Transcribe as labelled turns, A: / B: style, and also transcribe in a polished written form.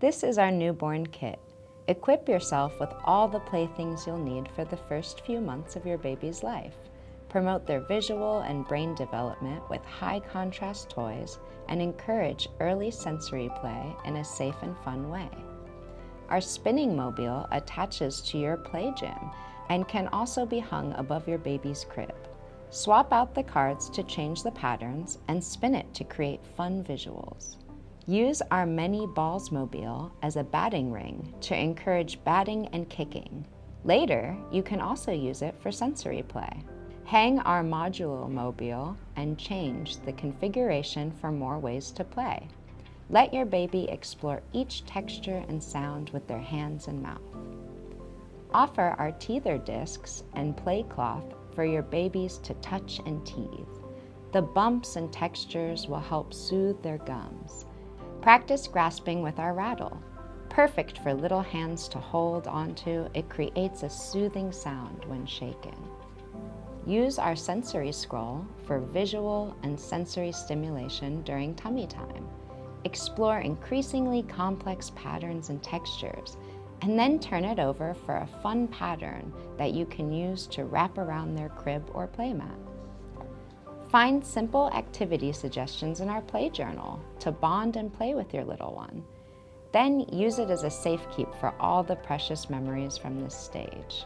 A: This is our newborn kit. Equip yourself with all the playthings you'll need for the first few months of your baby's life. Promote their visual and brain development with high-contrast toys and encourage early sensory play in a safe and fun way. Our spinning mobile attaches to your play gym and can also be hung above your baby's crib. Swap out the cards to change the patterns and spin it to create fun visuals. Use our many balls mobile as a batting ring to encourage batting and kicking. Later, you can also use it for sensory play. Hang our modular mobile and change the configuration for more ways to play. Let your baby explore each texture and sound with their hands and mouth. Offer our teether discs and play cloth for your babies to touch and teethe. The bumps and textures will help soothe their gums. Practice grasping with our rattle. Perfect for little hands to hold onto, it creates a soothing sound when shaken. Use our sensory scroll for visual and sensory stimulation during tummy time. Explore increasingly complex patterns and textures, and then turn it over for a fun pattern that you can use to wrap around their crib or playmat. Find simple activity suggestions in our play journal to bond and play with your little one. Then use it as a safekeep for all the precious memories from this stage.